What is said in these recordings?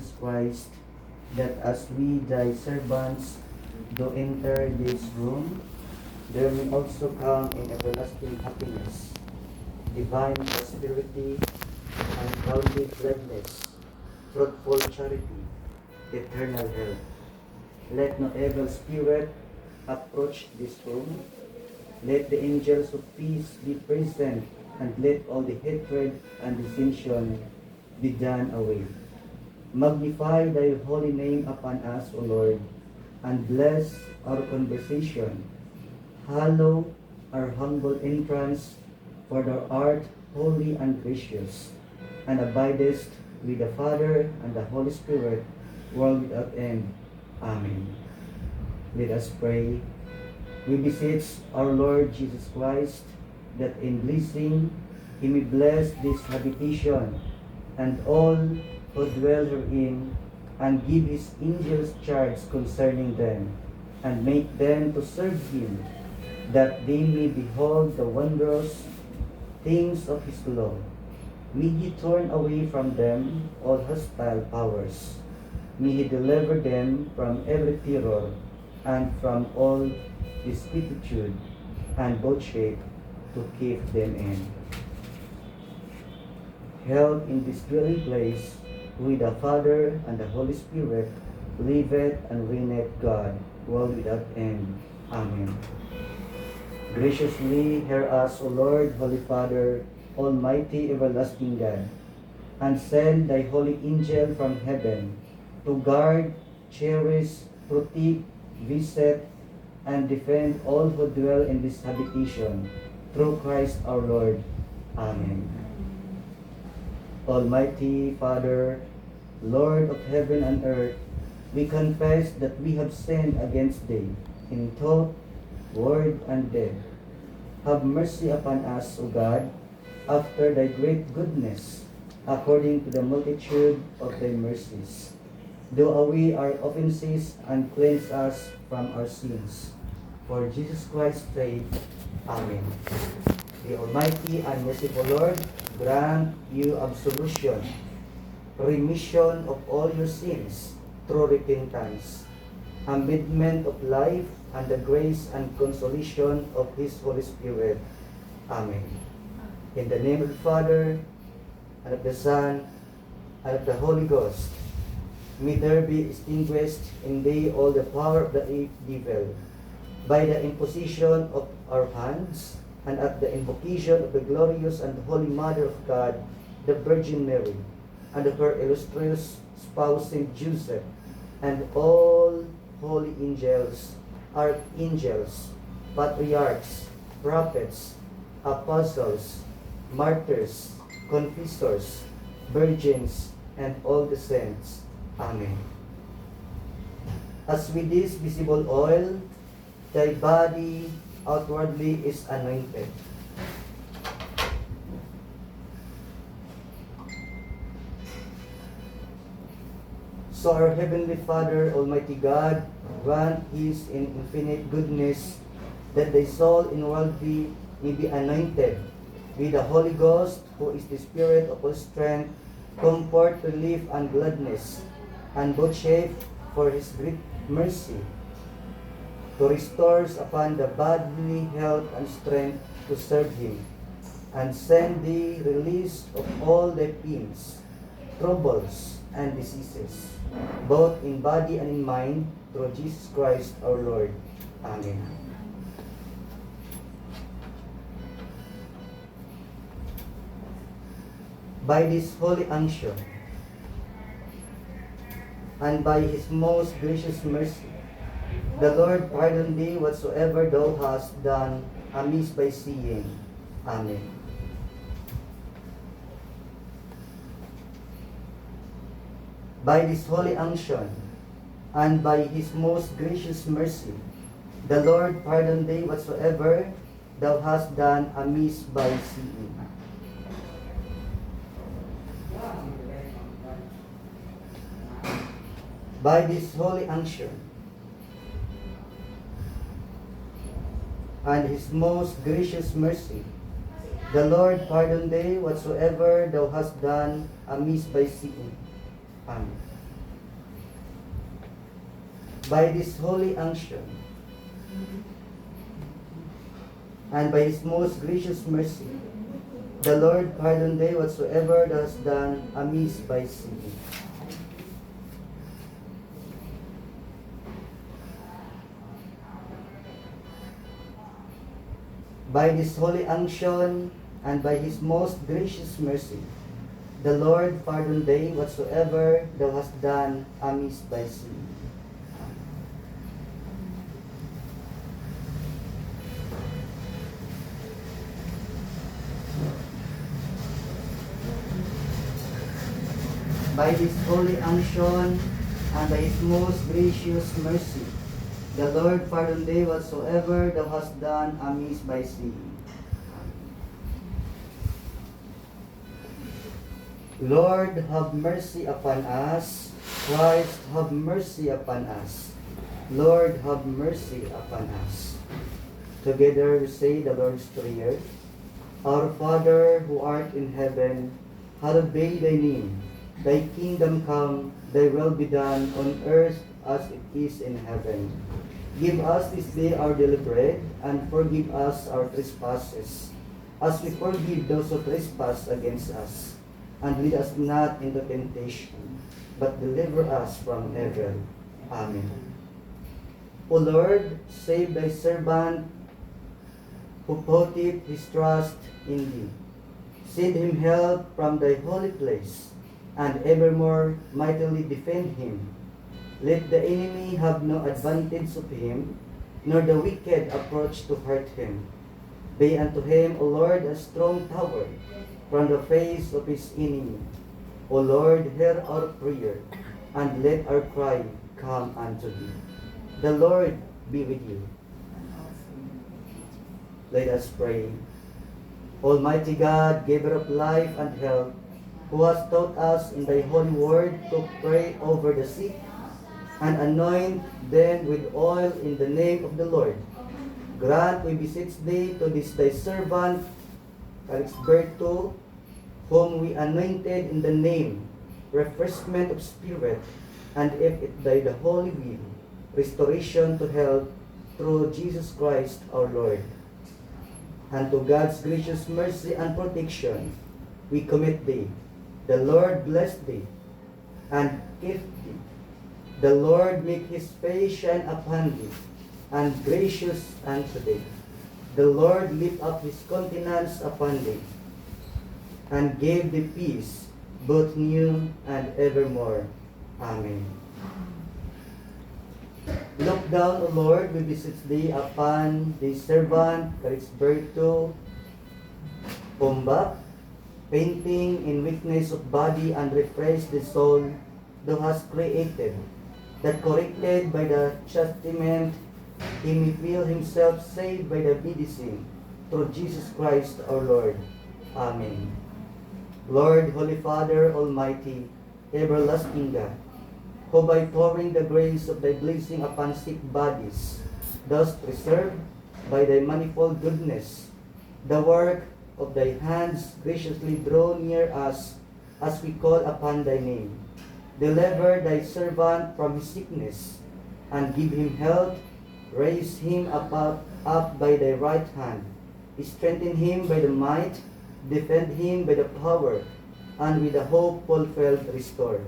Jesus Christ, that as we thy servants do enter this room, there may also come in everlasting happiness, divine prosperity, unbounded gladness, fruitful charity, eternal health. Let no evil spirit approach this room. Let the angels of peace be present, and let all the hatred and dissension be done away. Magnify thy holy name upon us, O Lord, and bless our conversation. Hallow our humble entrance, for thou art holy and gracious, and abidest with the Father and the Holy Spirit, world without end. Amen. Let us pray. We beseech our Lord Jesus Christ, that in blessing He may bless this habitation and all who dwell herein, and give His angels charge concerning them, and make them to serve Him, that they may behold the wondrous things of His law. May He turn away from them all hostile powers. May He deliver them from every terror, and from all disquietude and vouchsafe to keep them in health in this dwelling place, with the Father and the Holy Spirit, liveth and reigneth God, world without end. Amen. Graciously hear us, O Lord, Holy Father, Almighty everlasting God, and send thy holy angel from heaven to guard, cherish, protect, visit, and defend all who dwell in this habitation, through Christ our Lord. Amen. Almighty Father, Lord of heaven and earth, we confess that we have sinned against thee in thought, word, and deed. Have mercy upon us, O God, after thy great goodness, according to the multitude of thy mercies. Do away our offenses and cleanse us from our sins. For Jesus Christ's sake. Amen. The Almighty and merciful Lord grant you absolution, remission of all your sins through repentance, amendment of life, and the grace and consolation of His Holy Spirit. Amen. In the name of the Father, and of the Son, and of the Holy Ghost, may there be extinguished in thee all the power of the devil, by the imposition of our hands, and at the invocation of the glorious and holy Mother of God, the Virgin Mary, and of her illustrious spouse Saint Joseph, and all holy angels, archangels, patriarchs, prophets, apostles, martyrs, confessors, virgins, and all the saints. Amen. As with this visible oil, thy body outwardly is anointed. So our Heavenly Father, Almighty God, grant His in infinite goodness that thy soul inwardly may be anointed with the Holy Ghost, who is the Spirit of all strength, comfort, relief, and gladness, and vouchsafe for His great mercy to restore upon the bodily health and strength to serve Him, and send thee release of all thy pains, troubles, and diseases, both in body and in mind, through Jesus Christ our Lord. Amen. By this holy unction, and by His most gracious mercy, the Lord pardon thee whatsoever thou hast done amiss by seeing. Amen. By this holy unction, and by His most gracious mercy, the Lord pardon thee whatsoever thou hast done amiss by seeing. By this holy unction, and His most gracious mercy, the Lord pardon thee whatsoever thou hast done amiss by seeing. Amen. By this holy unction, and by his most gracious mercy, the Lord pardon thee whatsoever thou hast done amiss by sin. By this holy unction, and by his most gracious mercy, the Lord pardon thee whatsoever thou hast done amiss by sin. By this holy unction, and by his most gracious mercy, the Lord pardon thee whatsoever thou hast done amiss by sin. Lord, have mercy upon us. Christ, have mercy upon us. Lord, have mercy upon us. Together we say the Lord's Prayer. Our Father, who art in heaven, hallowed be thy name. Thy kingdom come, thy will be done on earth as it is in heaven. Give us this day our daily bread, and forgive us our trespasses, as we forgive those who trespass against us. And lead us not into temptation, but deliver us from evil. Amen. O Lord, save thy servant who putteth his trust in thee. Send him help from thy holy place, and evermore mightily defend him. Let the enemy have no advantage of him, nor the wicked approach to hurt him. Be unto him, O Lord, a strong tower from the face of his enemy. O Lord, hear our prayer, and let our cry come unto thee. The Lord be with you. Let us pray. Almighty God, giver of life and health, who has taught us in thy holy word to pray over the sick, and anoint them with oil in the name of the Lord. Grant, we beseech thee, to this thy servant, Calixberto, whom we anointed in the name, refreshment of spirit, and if it by the holy will, restoration to health through Jesus Christ our Lord. And to God's gracious mercy and protection, we commit thee. The Lord bless thee, and keep thee. The Lord make his face shine upon thee, and gracious unto thee. The Lord lift up his countenance upon thee, and give thee peace, both new and evermore. Amen. Look down, O Lord, we beseech thee, upon thy servant, Calixberto Pombak, painting in weakness of body and refresh the soul thou hast created, that corrected by the chastisement, he may feel himself saved by the medicine, through Jesus Christ our Lord. Amen. Lord, Holy Father, Almighty, everlasting God, who by pouring the grace of thy blessing upon sick bodies, thus preserve by thy manifold goodness the work of thy hands, graciously draw near us as we call upon thy name. Deliver thy servant from his sickness, and give him health. Raise him up by thy right hand. Strengthen him by the might. Defend him by the power, and with the hope fulfilled restore.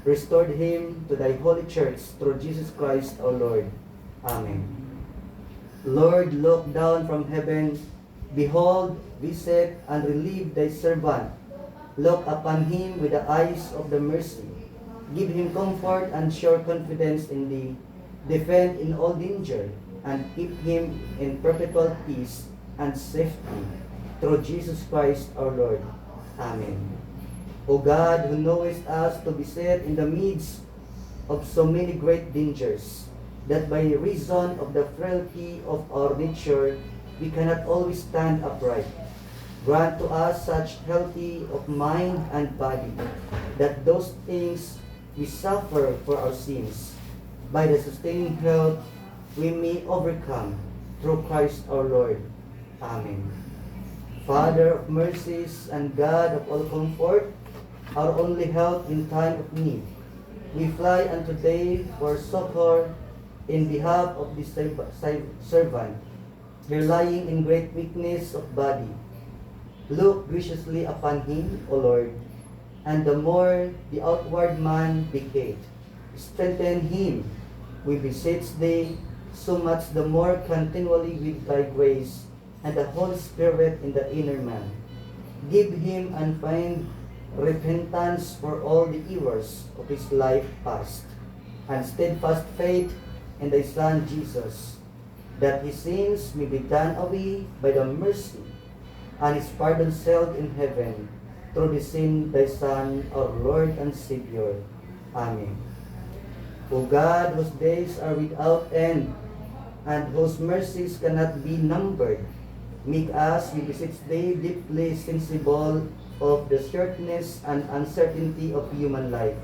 Restore him to thy holy church through Jesus Christ our Lord. Amen. Lord, look down from heaven. Behold, visit and relieve thy servant. Look upon him with the eyes of the mercy. Give him comfort and sure confidence in thee. Defend in all danger, and keep him in perpetual peace and safety, through Jesus Christ our Lord. Amen. O God, who knowest us to be set in the midst of so many great dangers, that by reason of the frailty of our nature, we cannot always stand upright. Grant to us such healthy of mind and body, that those things we suffer for our sins, by the sustaining health we may overcome, through Christ our Lord. Amen. Father of mercies and God of all comfort, our only help in time of need, We fly unto thee for succor in behalf of this servant, here lying in great weakness of body. Look graciously upon him, O Lord, and the more the outward man decayed, strengthen him, we beseech thee, so much the more continually with thy grace and the Holy Spirit in the inner man. Give him unfeigned repentance for all the errors of his life past, and steadfast faith in thy Son Jesus, that his sins may be done away by the mercy, and his pardon sealed in heaven, through the same thy Son, our Lord and Savior. Amen. O God, whose days are without end, and whose mercies cannot be numbered, make us, we beseech thee, deeply sensible of the shortness and uncertainty of human life,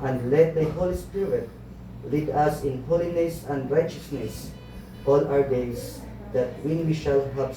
and let thy Holy Spirit lead us in holiness and righteousness all our days, that when we shall have